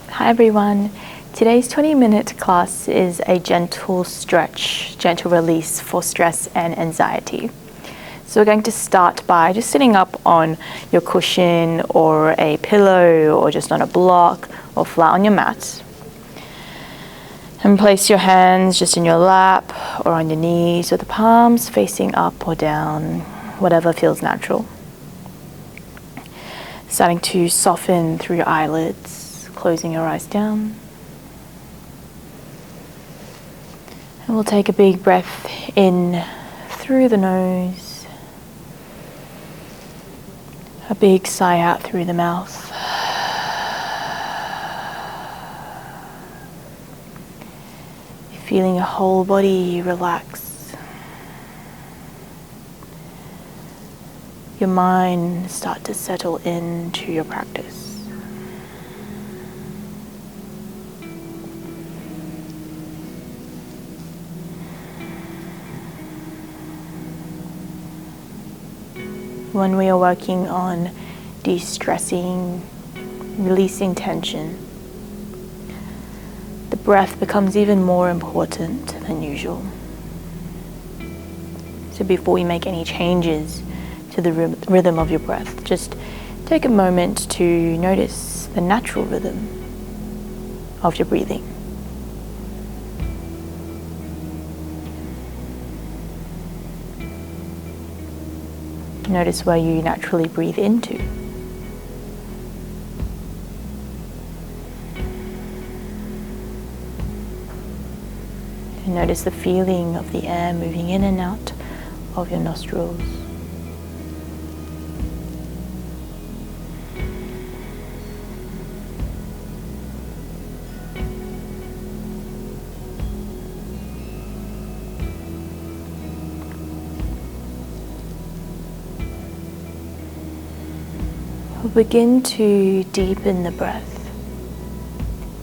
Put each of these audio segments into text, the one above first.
Hi everyone. Today's 20-minute class is a gentle stretch, gentle release for stress and anxiety. So we're going to start by just sitting up on your cushion or a pillow or just on a block or flat on your mat. And place your hands just in your lap or on your knees with the palms facing up or down, whatever feels natural. Starting to soften through your eyelids, closing your eyes down. And we'll take a big breath in through the nose. A big sigh out through the mouth. Feeling your whole body relax. Your mind start to settle into your practice. When we are working on de-stressing, releasing tension, the breath becomes even more important than usual. So before we make any changes to the rhythm of your breath, just take a moment to notice the natural rhythm of your breathing. Notice where you naturally breathe into. And notice the feeling of the air moving in and out of your nostrils. We'll begin to deepen the breath.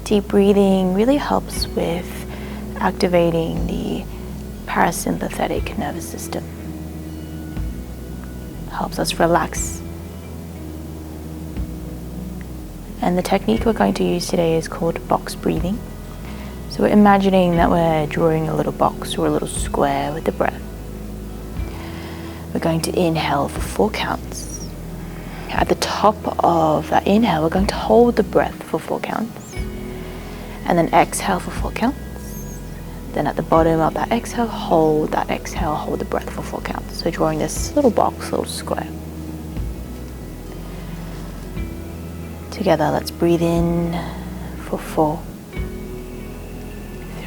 Deep breathing really helps with activating the parasympathetic nervous system. Helps us relax. And the technique we're going to use today is called box breathing. So we're imagining that we're drawing a little box or a little square with the breath. We're going to inhale for 4 counts. At the top of that inhale, we're going to hold the breath for 4 counts. And then exhale for 4 counts. Then at the bottom of that exhale, hold the breath for 4 counts. So drawing this little box, little square. Together, let's breathe in for 4,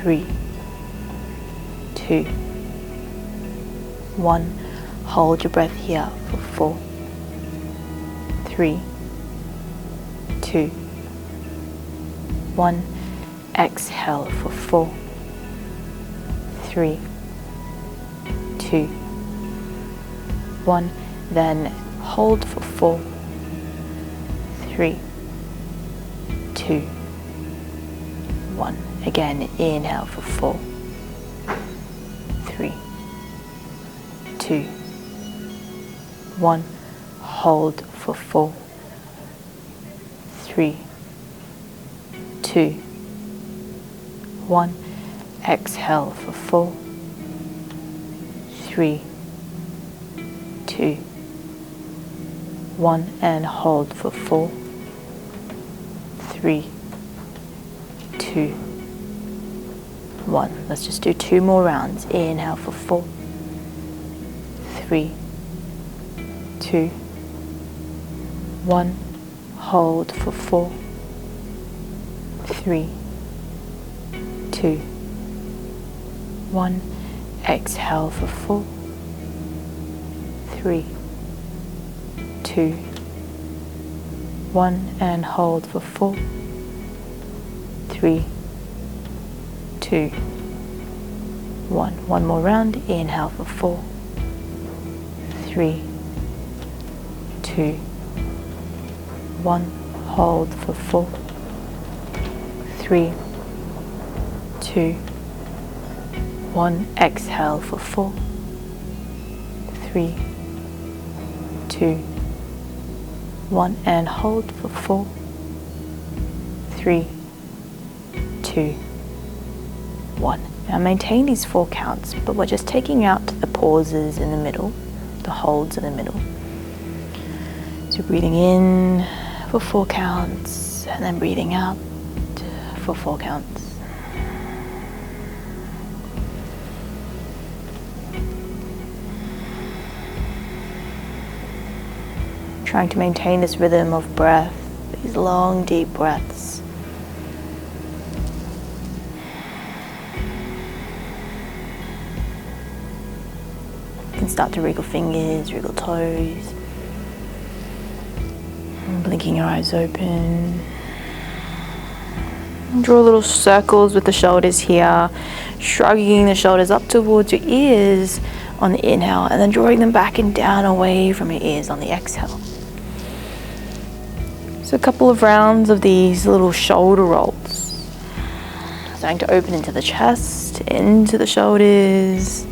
3, 2, 1. Hold your breath here for 4, 3, 2, 1. Exhale for 4, 3, 2, 1. Then hold for 4, 3, 2, 1. Again, inhale for 4, 3, 2, 1. Hold for 4, 3, 2, 1. Exhale for 4, 3, 2, 1. And hold for 4, 3, 2, 1. Let's just do 2 more rounds. Inhale for 4, 3, 2, 1. Hold for 4, 3, 2, 1. Exhale for 4, 3, 2, 1. And hold for 4, 3, 2, 1. One more round. Inhale for 4, 3, 2, 1. Hold for 4, 3, 2, 1. Exhale for 4, 3, 2, 1. And hold for 4, 3, 2, 1. Now maintain these 4 counts, but we're just taking out the pauses in the middle, the holds in the middle. So breathing in for 4 counts, and then breathing out for 4 counts. Trying to maintain this rhythm of breath, these long, deep breaths. You can start to wriggle fingers, wriggle toes. And blinking your eyes open. And draw little circles with the shoulders here, shrugging the shoulders up towards your ears on the inhale, and then drawing them back and down away from your ears on the exhale. So a couple of rounds of these little shoulder rolls. Starting to open into the chest, into the shoulders.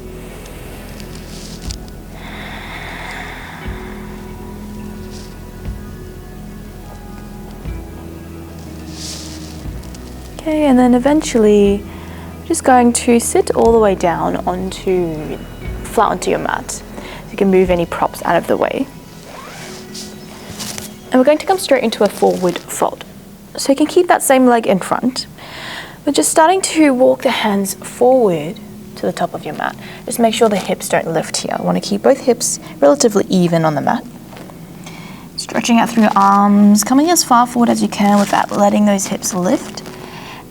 Okay, and then eventually just going to sit all the way down flat onto your mat. So you can move any props out of the way. And we're going to come straight into a forward fold. So you can keep that same leg in front, but just starting to walk the hands forward to the top of your mat. Just make sure the hips don't lift here. I want to keep both hips relatively even on the mat. Stretching out through your arms, coming as far forward as you can without letting those hips lift.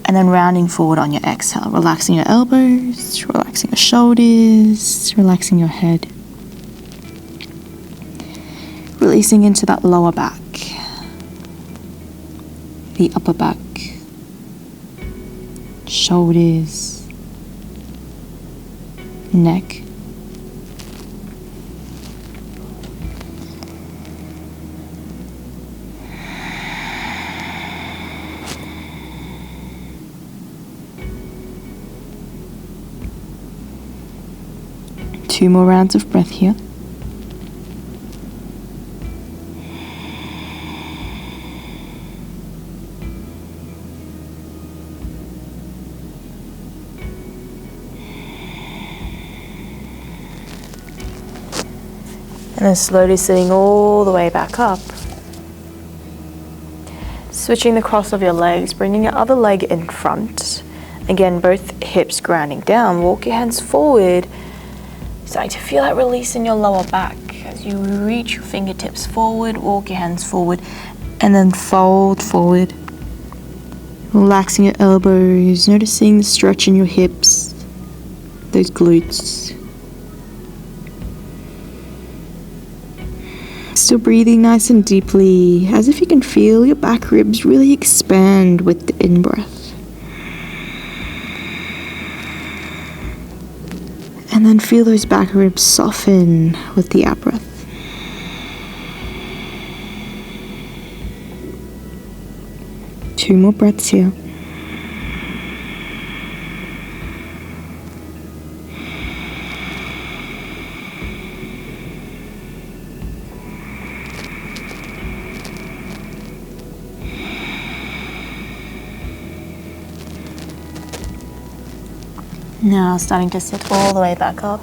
And then rounding forward on your exhale, relaxing your elbows, relaxing your shoulders, relaxing your head. Releasing into that lower back, the upper back, shoulders, neck. Two more rounds of breath here. And then slowly sitting all the way back up. Switching the cross of your legs, bringing your other leg in front. Again, both hips grounding down. Walk your hands forward. Starting to feel that release in your lower back. As you reach your fingertips forward, walk your hands forward, and then fold forward. Relaxing your elbows, noticing the stretch in your hips, those glutes. Still breathing nice and deeply, as if you can feel your back ribs really expand with the in-breath. And then feel those back ribs soften with the out-breath. Two more breaths here. Now starting to sit all the way back up.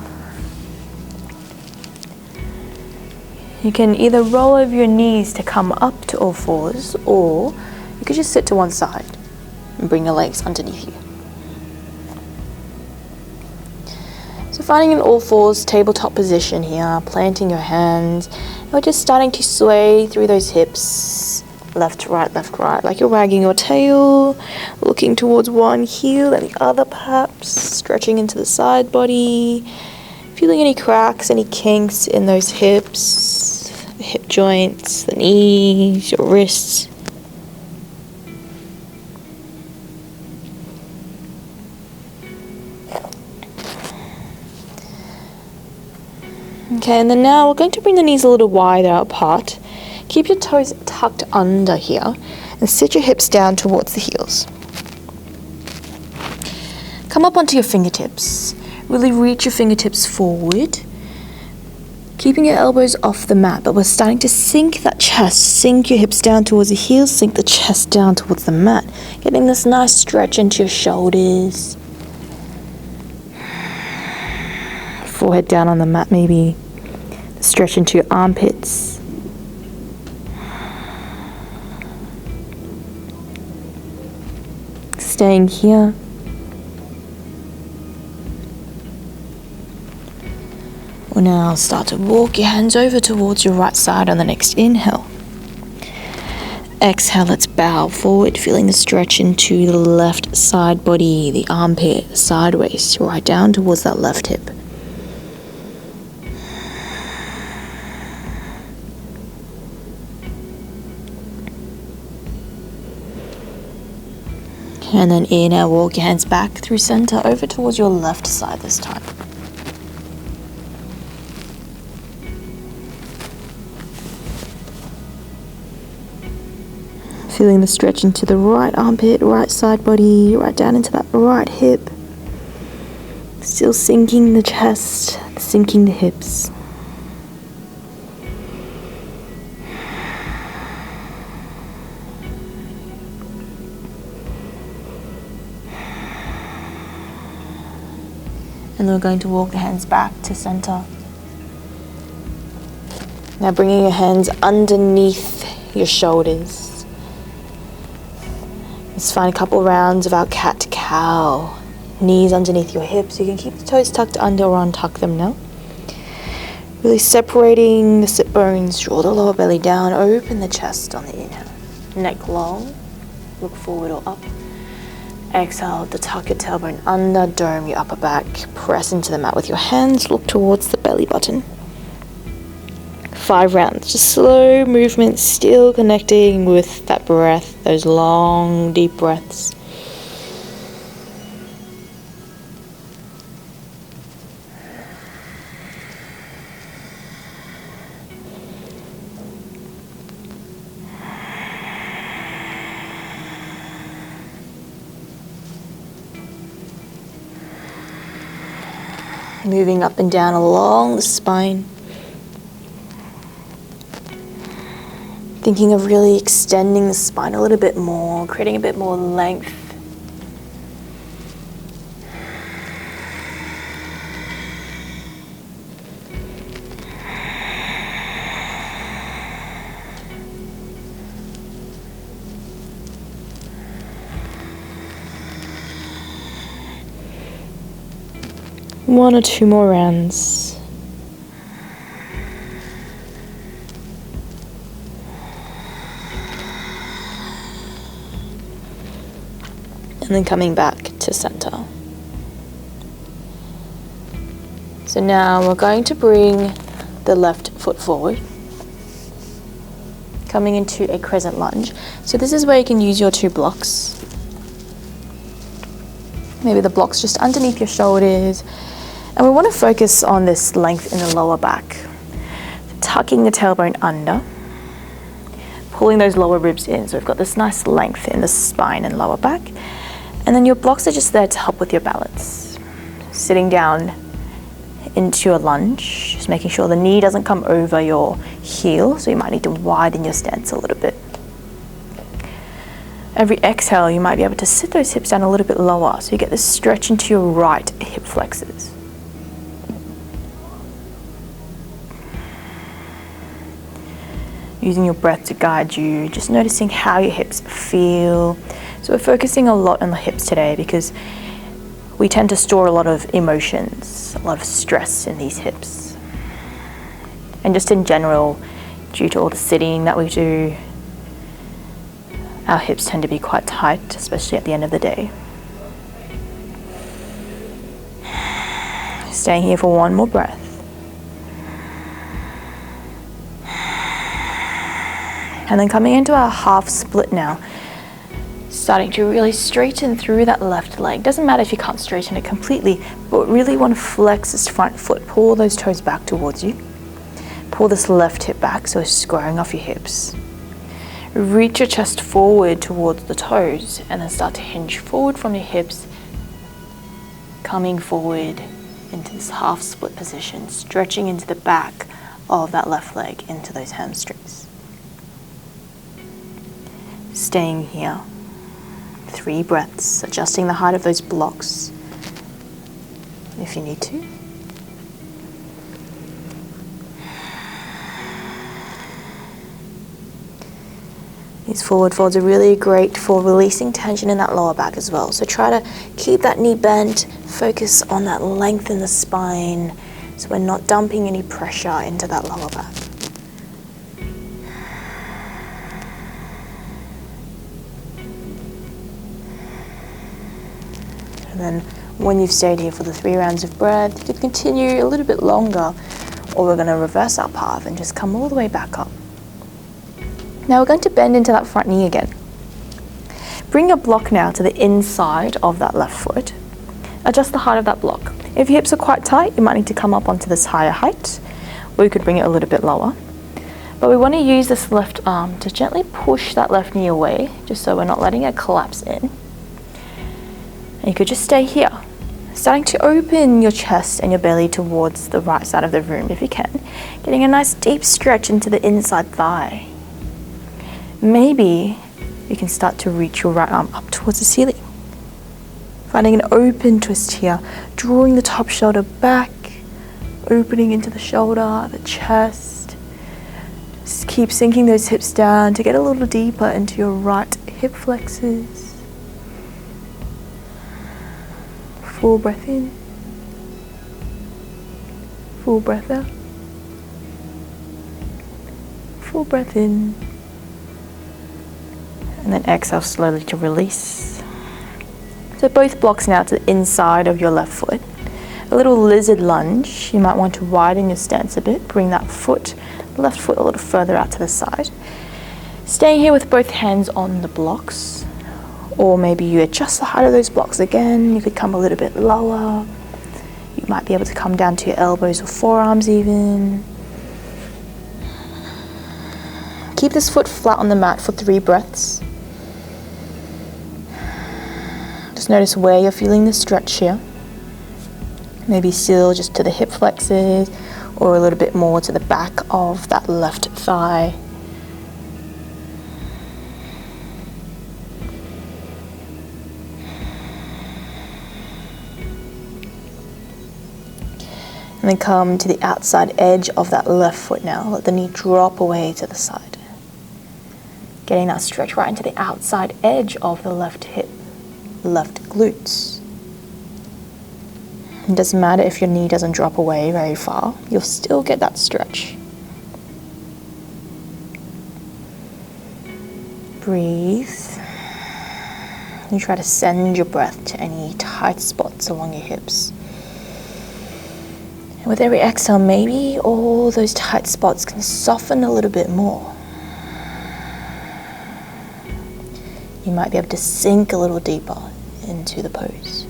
You can either roll over your knees to come up to all fours, or you could just sit to one side and bring your legs underneath you. So finding an all fours tabletop position here, planting your hands, and we're just starting to sway through those hips, left, right, like you're wagging your tail, looking towards one heel and the other perhaps, stretching into the side body, feeling any cracks, any kinks in those hips, the hip joints, the knees, your wrists. Okay, and then now we're going to bring the knees a little wider apart. Keep your toes tucked under here and sit your hips down towards the heels. Come up onto your fingertips. Really reach your fingertips forward. Keeping your elbows off the mat, but we're starting to sink that chest, sink your hips down towards the heels, sink the chest down towards the mat. Getting this nice stretch into your shoulders. Forehead down on the mat maybe. Stretch into your armpits. Staying here. We'll now start to walk your hands over towards your right side on the next inhale. Exhale, let's bow forward, feeling the stretch into the left side body, the armpit, sideways, right down towards that left hip. And then inhale, walk your hands back through center over towards your left side this time. Feeling the stretch into the right armpit, right side body, right down into that right hip. Still sinking the chest, sinking the hips. And then we're going to walk the hands back to center. Now bringing your hands underneath your shoulders. Let's find a couple rounds of our cat-cow. Knees underneath your hips. You can keep the toes tucked under or untuck them now. Really separating the sit bones. Draw the lower belly down. Open the chest on the inhale. Neck long. Look forward or up. Exhale to tuck your tailbone under. Dome your upper back. Press into the mat with your hands. Look towards the belly button. 5 rounds, just slow movement, still connecting with that breath, those long, deep breaths. Moving up and down along the spine. Thinking of really extending the spine a little bit more, creating a bit more length. One or two more rounds. And then coming back to center. So now we're going to bring the left foot forward, coming into a crescent lunge. So this is where you can use your 2 blocks. Maybe the blocks just underneath your shoulders. And we want to focus on this length in the lower back. Tucking the tailbone under, pulling those lower ribs in. So we've got this nice length in the spine and lower back. And then your blocks are just there to help with your balance. Sitting down into your lunge, just making sure the knee doesn't come over your heel, so you might need to widen your stance a little bit. Every exhale, you might be able to sit those hips down a little bit lower, so you get this stretch into your right hip flexors. Using your breath to guide you, just noticing how your hips feel. So we're focusing a lot on the hips today because we tend to store a lot of emotions, a lot of stress in these hips. And just in general, due to all the sitting that we do, our hips tend to be quite tight, especially at the end of the day. Staying here for one more breath. And then coming into our half split now. Starting to really straighten through that left leg. Doesn't matter if you can't straighten it completely, but really want to flex this front foot. Pull those toes back towards you. Pull this left hip back, so it's squaring off your hips. Reach your chest forward towards the toes and then start to hinge forward from your hips, coming forward into this half split position, stretching into the back of that left leg into those hamstrings. Staying here. 3 breaths, adjusting the height of those blocks if you need to. These forward folds are really great for releasing tension in that lower back as well. So try to keep that knee bent, focus on that length in the spine so we're not dumping any pressure into that lower back. And then when you've stayed here for the 3 rounds of breath, you can continue a little bit longer, or we're going to reverse our path and just come all the way back up. Now we're going to bend into that front knee again. Bring your block now to the inside of that left foot. Adjust the height of that block. If your hips are quite tight, you might need to come up onto this higher height, or you could bring it a little bit lower. But we want to use this left arm to gently push that left knee away, just so we're not letting it collapse in. And you could just stay here, starting to open your chest and your belly towards the right side of the room if you can, getting a nice deep stretch into the inside thigh. Maybe you can start to reach your right arm up towards the ceiling. Finding an open twist here, drawing the top shoulder back, opening into the shoulder, the chest. Just keep sinking those hips down to get a little deeper into your right hip flexors. Full breath in, full breath out, full breath in. And then exhale slowly to release. So both blocks now to the inside of your left foot. A little lizard lunge. You might want to widen your stance a bit. Bring that foot, left foot a little further out to the side. Staying here with both hands on the blocks. Or maybe you adjust the height of those blocks again. You could come a little bit lower. You might be able to come down to your elbows or forearms even. Keep this foot flat on the mat for 3 breaths. Just notice where you're feeling the stretch here. Maybe still just to the hip flexors or a little bit more to the back of that left thigh. And then come to the outside edge of that left foot now. Let the knee drop away to the side. Getting that stretch right into the outside edge of the left hip, left glutes. It doesn't matter if your knee doesn't drop away very far, you'll still get that stretch. Breathe. You try to send your breath to any tight spots along your hips. And with every exhale, maybe all those tight spots can soften a little bit more. You might be able to sink a little deeper into the pose.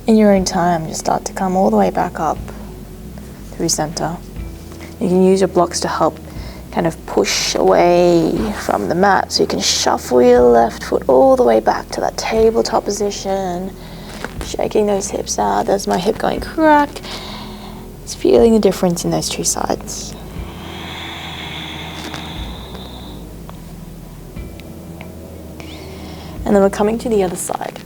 In your own time, just start to come all the way back up through center. You can use your blocks to help kind of push away from the mat, so you can shuffle your left foot all the way back to that tabletop position, shaking those hips out. There's my hip going crack. It's feeling the difference in those 2 sides. And then we're coming to the other side.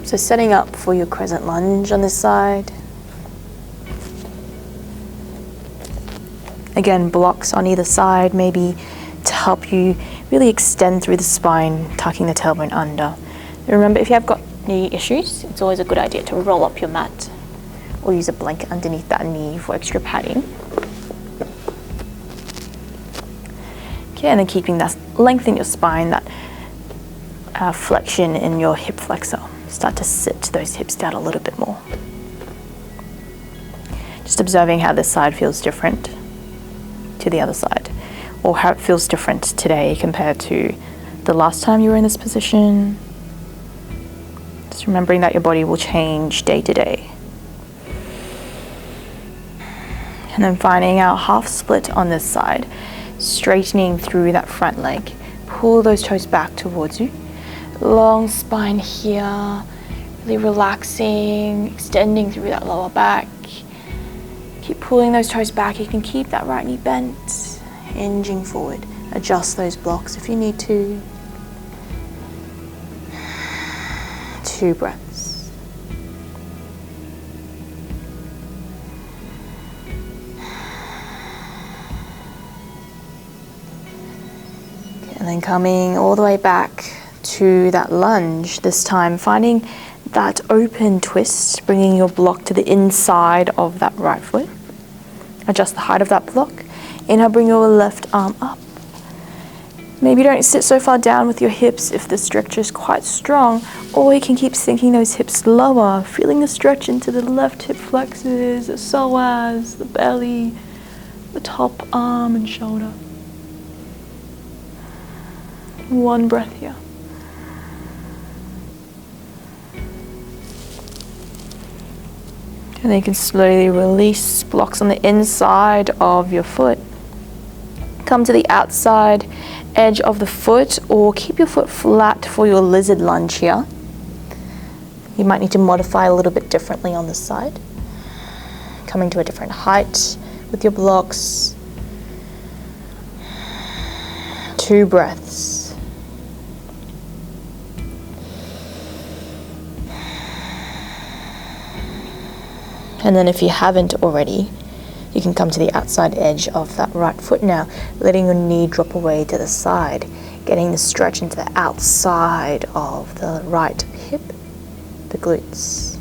So setting up for your crescent lunge on this side. Again, blocks on either side, maybe to help you really extend through the spine, tucking the tailbone under. And remember, if you have got knee issues, it's always a good idea to roll up your mat or use a blanket underneath that knee for extra padding. Okay, and then keeping that length in your spine, that flexion in your hip flexor. Start to sit those hips down a little bit more. Just observing how this side feels different to the other side, or how it feels different today compared to the last time you were in this position. Just remembering that your body will change day to day. And then finding our half split on this side, straightening through that front leg. Pull those toes back towards you. Long spine here, really relaxing, extending through that lower back. Keep pulling those toes back. You can keep that right knee bent, hinging forward. Adjust those blocks if you need to. 2 breaths. Okay, and then coming all the way back to that lunge, this time finding that open twist, bringing your block to the inside of that right foot. Adjust the height of that block. Inhale, bring your left arm up. Maybe don't sit so far down with your hips if the stretch is quite strong, or you can keep sinking those hips lower, feeling the stretch into the left hip flexors, the psoas, the belly, the top arm and shoulder. 1 breath here. And then you can slowly release blocks on the inside of your foot. Come to the outside edge of the foot, or keep your foot flat for your lizard lunge here. You might need to modify a little bit differently on this side. Coming to a different height with your blocks. 2 breaths. And then if you haven't already, you can come to the outside edge of that right foot now, letting your knee drop away to the side, getting the stretch into the outside of the right hip, the glutes.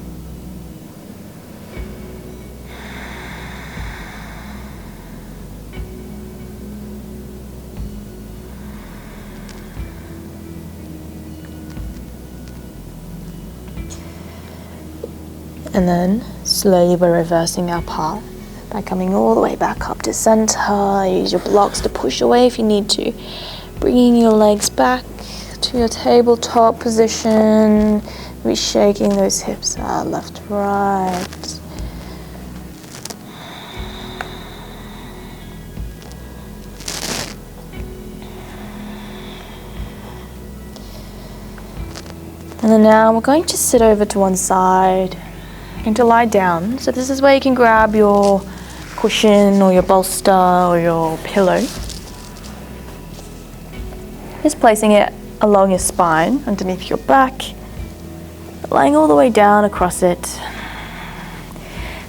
And then slowly we're reversing our path by coming all the way back up to center. Use your blocks to push away if you need to. Bringing your legs back to your tabletop position. Reshaking those hips out, left, right. And then now we're going to sit over to one side and to lie down. So this is where you can grab your cushion or your bolster or your pillow. Just placing it along your spine, underneath your back, lying all the way down across it.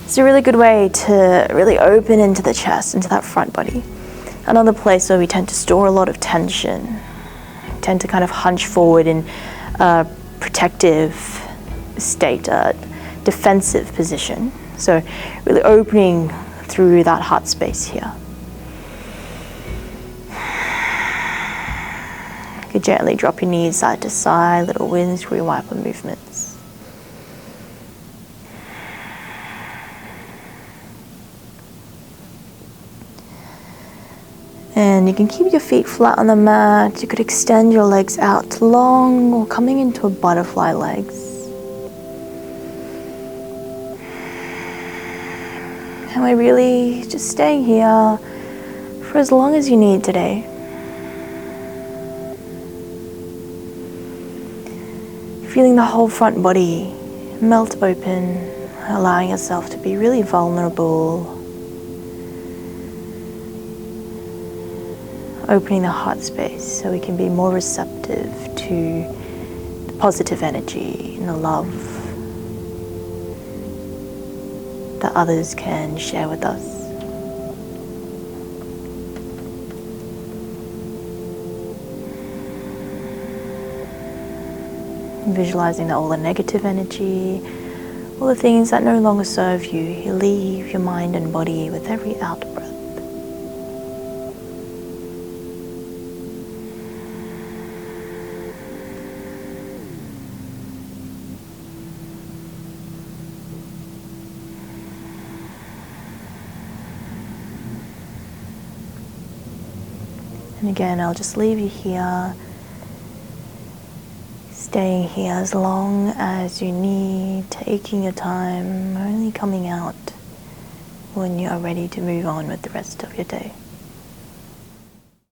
It's a really good way to really open into the chest, into that front body. Another place where we tend to store a lot of tension. We tend to kind of hunch forward in a protective state, defensive position. So really opening through that heart space here. You could gently drop your knees side to side, little windscreen wiper movements. And you can keep your feet flat on the mat. You could extend your legs out long or coming into a butterfly legs. And we're really just staying here for as long as you need today. Feeling the whole front body melt open, allowing yourself to be really vulnerable. Opening the heart space so we can be more receptive to the positive energy and the love that others can share with us. Visualizing that all the negative energy, all the things that no longer serve you, you leave your mind and body with every out breath. And again, I'll just leave you here, staying here as long as you need, taking your time, only coming out when you are ready to move on with the rest of your day.